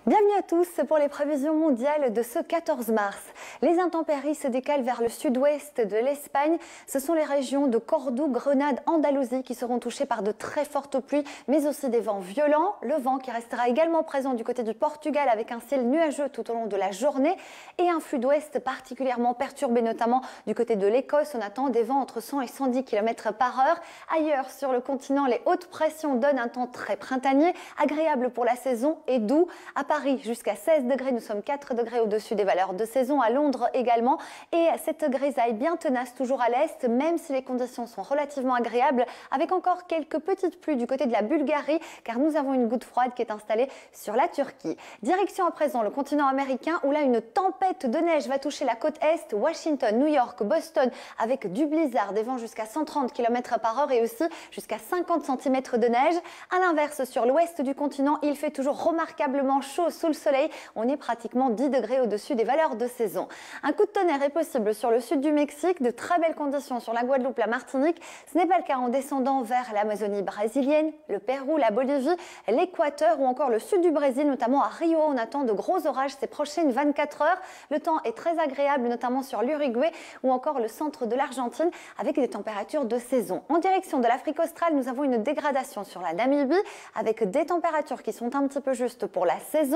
Bienvenue à tous pour les prévisions mondiales de ce 14 mars. Les intempéries se décalent vers le sud-ouest de l'Espagne. Ce sont les régions de Cordoue, Grenade, Andalousie qui seront touchées par de très fortes pluies, mais aussi des vents violents. Le vent qui restera également présent du côté du Portugal avec un ciel nuageux tout au long de la journée et un flux d'ouest particulièrement perturbé, notamment du côté de l'Écosse. On attend des vents entre 100 et 110 km par heure. Ailleurs sur le continent, les hautes pressions donnent un temps très printanier, agréable pour la saison et doux. À Paris, jusqu'à 16 degrés, nous sommes 4 degrés au-dessus des valeurs de saison, à Londres également. Et cette grisaille bien tenace toujours à l'est, même si les conditions sont relativement agréables, avec encore quelques petites pluies du côté de la Bulgarie, car nous avons une goutte froide qui est installée sur la Turquie. Direction à présent le continent américain, où là une tempête de neige va toucher la côte est, Washington, New York, Boston, avec du blizzard, des vents jusqu'à 130 km par heure et aussi jusqu'à 50 cm de neige. À l'inverse, sur l'ouest du continent, il fait toujours remarquablement chaud sous le soleil. On est pratiquement 10 degrés au-dessus des valeurs de saison. Un coup de tonnerre est possible sur le sud du Mexique, de très belles conditions sur la Guadeloupe, la Martinique. Ce n'est pas le cas en descendant vers l'Amazonie brésilienne, le Pérou, la Bolivie, l'Équateur ou encore le sud du Brésil, notamment à Rio. On attend de gros orages ces prochaines 24 heures. Le temps est très agréable, notamment sur l'Uruguay ou encore le centre de l'Argentine, avec des températures de saison. En direction de l'Afrique australe, nous avons une dégradation sur la Namibie, avec des températures qui sont un petit peu justes pour la saison.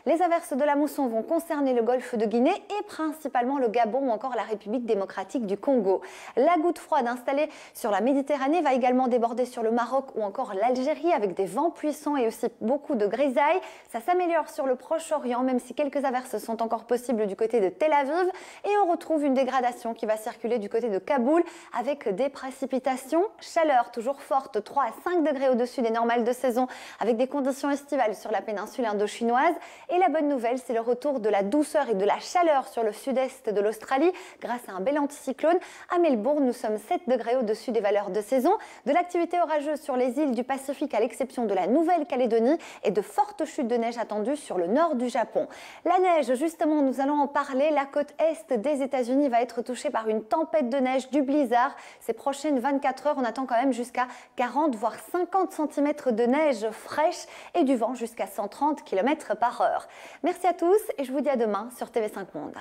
Les averses de la mousson vont concerner le golfe de Guinée et principalement le Gabon ou encore la République démocratique du Congo. La goutte froide installée sur la Méditerranée va également déborder sur le Maroc ou encore l'Algérie avec des vents puissants et aussi beaucoup de grisailles. Ça s'améliore sur le Proche-Orient, même si quelques averses sont encore possibles du côté de Tel Aviv. Et on retrouve une dégradation qui va circuler du côté de Kaboul avec des précipitations. Chaleur toujours forte, 3 à 5 degrés au-dessus des normales de saison avec des conditions estivales sur la péninsule indochinoise. Et la bonne nouvelle, c'est le retour de la douceur et de la chaleur sur le sud-est de l'Australie grâce à un bel anticyclone. À Melbourne, nous sommes 7 degrés au-dessus des valeurs de saison. De l'activité orageuse sur les îles du Pacifique à l'exception de la Nouvelle-Calédonie et de fortes chutes de neige attendues sur le nord du Japon. La neige, justement, nous allons en parler. La côte est des États-Unis va être touchée par une tempête de neige, du blizzard. Ces prochaines 24 heures, on attend quand même jusqu'à 40 voire 50 cm de neige fraîche et du vent jusqu'à 130 km par heure. Merci à tous et je vous dis à demain sur TV5 Monde.